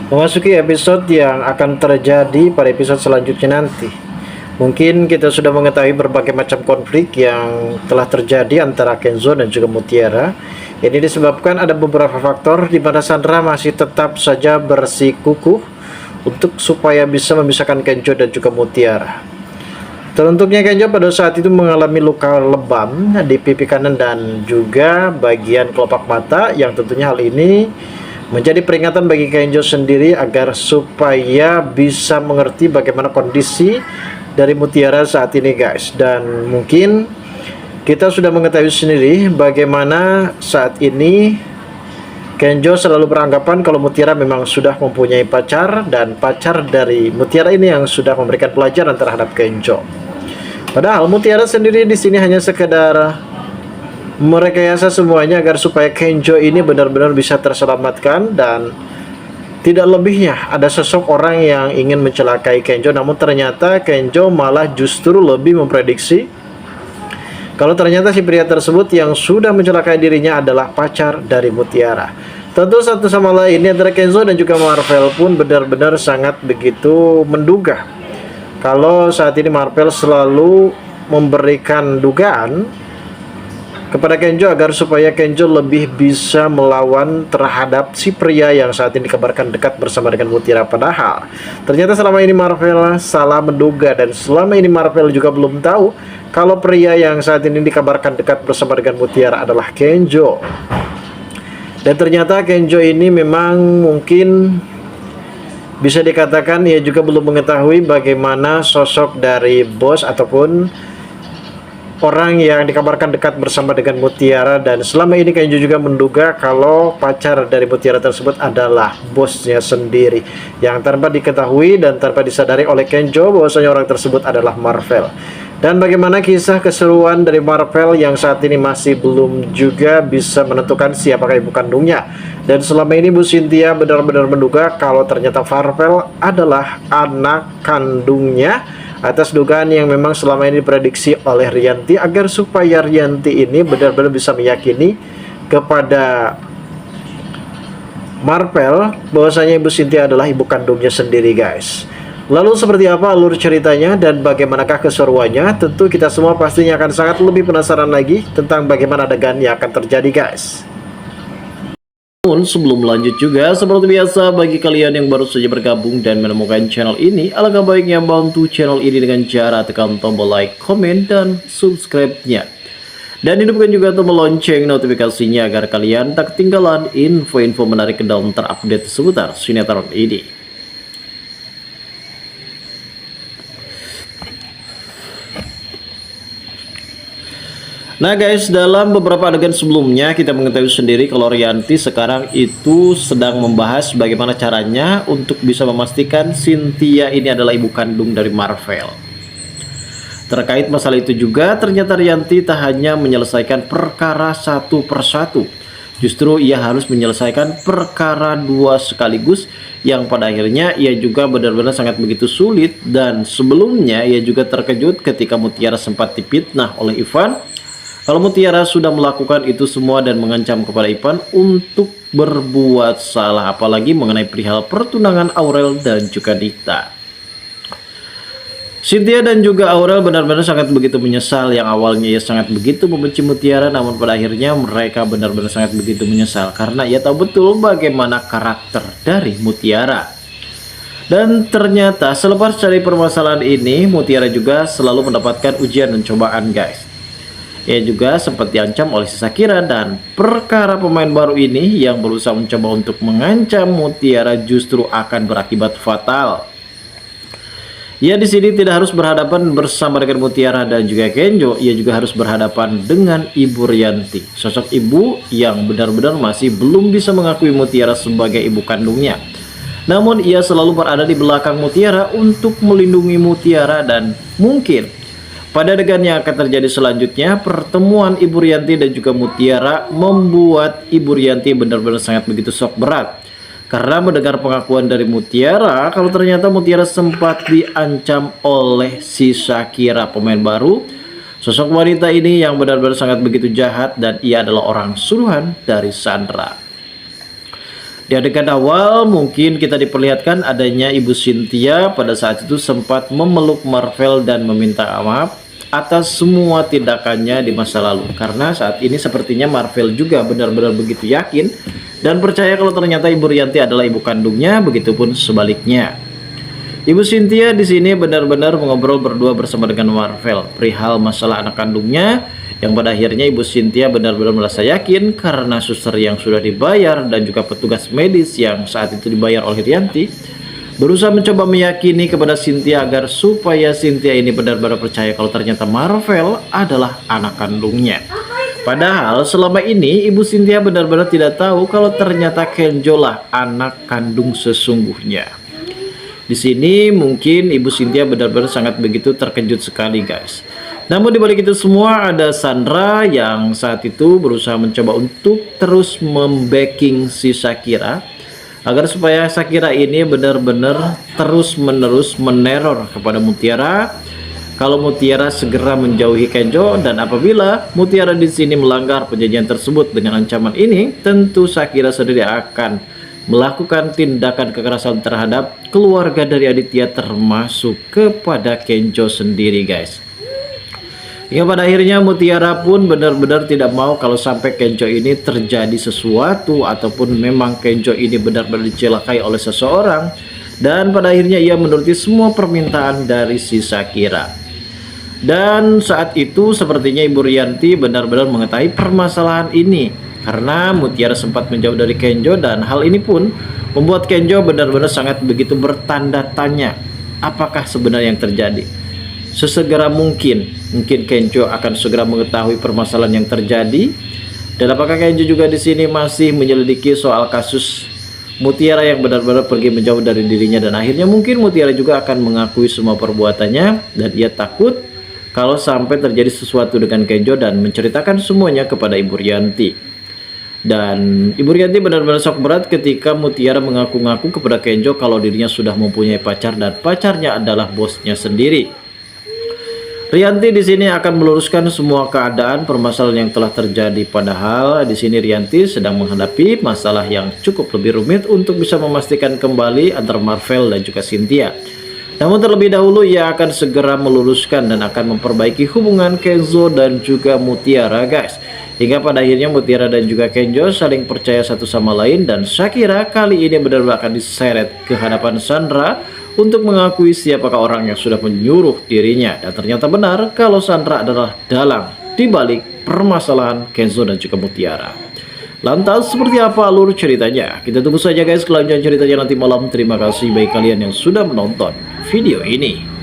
memasuki episode yang akan terjadi pada episode selanjutnya nanti. Mungkin kita sudah mengetahui berbagai macam konflik yang telah terjadi antara Kenzo dan juga Mutiara. Ini disebabkan ada beberapa faktor di mana Sandra masih tetap saja bersikukuh untuk supaya bisa memisahkan Kenzo dan juga Mutiara. Teruntuknya Kenzo pada saat itu mengalami luka lebam di pipi kanan dan juga bagian kelopak mata, yang tentunya hal ini menjadi peringatan bagi Kenzo sendiri agar supaya bisa mengerti bagaimana kondisi dari Mutiara saat ini guys. Dan mungkin kita sudah mengetahui sendiri bagaimana saat ini Kenzo selalu beranggapan kalau Mutiara memang sudah mempunyai pacar, dan pacar dari Mutiara ini yang sudah memberikan pelajaran terhadap Kenzo. Padahal Mutiara sendiri di sini hanya sekedar merekayasa semuanya agar supaya Kenzo ini benar-benar bisa terselamatkan, dan tidak lebihnya ada sosok orang yang ingin mencelakai Kenzo. Namun ternyata Kenzo malah justru lebih memprediksi kalau ternyata si pria tersebut yang sudah mencelakai dirinya adalah pacar dari Mutiara. Tentu satu sama lain ini antara Kenzo dan juga Marvel pun benar-benar sangat begitu menduga kalau saat ini Marvel selalu memberikan dugaan kepada Kenzo agar supaya Kenzo lebih bisa melawan terhadap si pria yang saat ini dikabarkan dekat bersama dengan Mutiara. Padahal ternyata selama ini Marvel salah menduga, dan selama ini Marvel juga belum tahu kalau pria yang saat ini dikabarkan dekat bersama dengan Mutiara adalah Kenzo. Dan ternyata Kenzo ini memang mungkin bisa dikatakan ia juga belum mengetahui bagaimana sosok dari bos ataupun orang yang dikabarkan dekat bersama dengan Mutiara. Dan selama ini Kenzo juga menduga kalau pacar dari Mutiara tersebut adalah bosnya sendiri, yang tanpa diketahui dan tanpa disadari oleh Kenzo bahwasanya orang tersebut adalah Marvel. Dan bagaimana kisah keseruan dari Marvel yang saat ini masih belum juga bisa menentukan siapakah ibu kandungnya. Dan selama ini Bu Cynthia benar-benar menduga kalau ternyata Marvel adalah anak kandungnya, atas dugaan yang memang selama ini diprediksi oleh Rianti agar supaya Rianti ini benar-benar bisa meyakini kepada Marvel bahwasanya Ibu Cynthia adalah ibu kandungnya sendiri guys. Lalu seperti apa alur ceritanya dan bagaimanakah keseruannya? Tentu kita semua pastinya akan sangat lebih penasaran lagi tentang bagaimana adegan yang akan terjadi guys. Namun sebelum lanjut juga, seperti biasa bagi kalian yang baru saja bergabung dan menemukan channel ini, alangkah baiknya bantu channel ini dengan cara tekan tombol like, komen, dan subscribe-nya. Dan hidupkan juga tombol lonceng notifikasinya agar kalian tak ketinggalan info-info menarik dan terupdate seputar sinetron ini. Nah guys, dalam beberapa adegan sebelumnya kita mengetahui sendiri kalau Rianti sekarang itu sedang membahas bagaimana caranya untuk bisa memastikan Cynthia ini adalah ibu kandung dari Marvel. Terkait masalah itu juga ternyata Rianti tak hanya menyelesaikan perkara satu persatu, justru ia harus menyelesaikan perkara dua sekaligus, yang pada akhirnya ia juga benar-benar sangat begitu sulit. Dan sebelumnya ia juga terkejut ketika Mutiara sempat dipitnah oleh Ivan kalau Mutiara sudah melakukan itu semua dan mengancam kepada Ivan untuk berbuat salah, apalagi mengenai perihal pertunangan Aurel dan juga Dita. Cynthia dan juga Aurel benar-benar sangat begitu menyesal. Yang awalnya ia sangat begitu membenci Mutiara, namun pada akhirnya mereka benar-benar sangat begitu menyesal karena ia tahu betul bagaimana karakter dari Mutiara. Dan ternyata selepas dari permasalahan ini, Mutiara juga selalu mendapatkan ujian dan cobaan guys. Ia juga sempat diancam oleh si Shakira, dan perkara pemain baru ini yang berusaha mencoba untuk mengancam Mutiara justru akan berakibat fatal. Ia di sini tidak harus berhadapan bersama dengan Mutiara dan juga Kenzo, ia juga harus berhadapan dengan Ibu Rianti, sosok ibu yang benar-benar masih belum bisa mengakui Mutiara sebagai ibu kandungnya. Namun ia selalu berada di belakang Mutiara untuk melindungi Mutiara, dan mungkin pada adegan yang akan terjadi selanjutnya, pertemuan Ibu Rianti dan juga Mutiara membuat Ibu Rianti benar-benar sangat begitu shock berat. Karena mendengar pengakuan dari Mutiara kalau ternyata Mutiara sempat diancam oleh si Shakira, pemain baru. Sosok wanita ini yang benar-benar sangat begitu jahat, dan ia adalah orang suruhan dari Sandra. Di adegan awal mungkin kita diperlihatkan adanya Ibu Cynthia pada saat itu sempat memeluk Marvel dan meminta maaf atas semua tindakannya di masa lalu. Karena saat ini sepertinya Marvel juga benar-benar begitu yakin dan percaya kalau ternyata Ibu Rianti adalah ibu kandungnya, begitupun sebaliknya. Ibu Cynthia di sini benar-benar mengobrol berdua bersama dengan Marvel perihal masalah anak kandungnya, yang pada akhirnya Ibu Cynthia benar-benar merasa yakin karena suster yang sudah dibayar dan juga petugas medis yang saat itu dibayar oleh Rianti berusaha mencoba meyakini kepada Cynthia agar supaya Cynthia ini benar-benar percaya kalau ternyata Marvel adalah anak kandungnya. Padahal selama ini Ibu Cynthia benar-benar tidak tahu kalau ternyata Kenjo lah anak kandung sesungguhnya. Di sini mungkin Ibu Cynthia benar-benar sangat begitu terkejut sekali, guys. Namun dibalik itu semua ada Sandra yang saat itu berusaha mencoba untuk terus membacking si Shakira agar supaya Shakira ini benar-benar terus-menerus meneror kepada Mutiara kalau Mutiara segera menjauhi Kenjo, dan apabila Mutiara di sini melanggar perjanjian tersebut dengan ancaman ini, tentu Shakira sendiri akan melakukan tindakan kekerasan terhadap keluarga dari Aditya termasuk kepada Kenjo sendiri, guys. Hingga pada akhirnya Mutiara pun benar-benar tidak mau kalau sampai Kenjo ini terjadi sesuatu ataupun memang Kenjo ini benar-benar dicelakai oleh seseorang, dan pada akhirnya ia menuruti semua permintaan dari si Shakira. Dan saat itu sepertinya Ibu Rianti benar-benar mengetahui permasalahan ini karena Mutiara sempat menjauh dari Kenjo, dan hal ini pun membuat Kenjo benar-benar sangat begitu bertanda tanya apakah sebenarnya yang terjadi. Sesegera mungkin Kenjo akan segera mengetahui permasalahan yang terjadi, dan apakah Kenjo juga di sini masih menyelidiki soal kasus Mutiara yang benar-benar pergi menjauh dari dirinya, dan akhirnya mungkin Mutiara juga akan mengakui semua perbuatannya dan ia takut kalau sampai terjadi sesuatu dengan Kenjo dan menceritakan semuanya kepada Ibu Rianti. Dan Ibu Rianti benar-benar shock berat ketika Mutiara mengaku-ngaku kepada Kenjo kalau dirinya sudah mempunyai pacar dan pacarnya adalah bosnya sendiri. Rianti di sini akan meluruskan semua keadaan permasalahan yang telah terjadi, padahal di sini Rianti sedang menghadapi masalah yang cukup lebih rumit untuk bisa memastikan kembali antara Marvel dan juga Cynthia. Namun terlebih dahulu ia akan segera meluruskan dan akan memperbaiki hubungan Kenzo dan juga Mutiara, guys. Hingga pada akhirnya Mutiara dan juga Kenjo saling percaya satu sama lain, dan Shakira kali ini benar-benar akan diseret ke hadapan Sandra untuk mengakui siapakah orang yang sudah menyuruh dirinya. Dan ternyata benar kalau Sandra adalah dalang dibalik permasalahan Kenzo dan juga Mutiara. Lantas seperti apa alur ceritanya? Kita tunggu saja, guys, kelanjutan ceritanya nanti malam. Terima kasih bagi kalian yang sudah menonton video ini.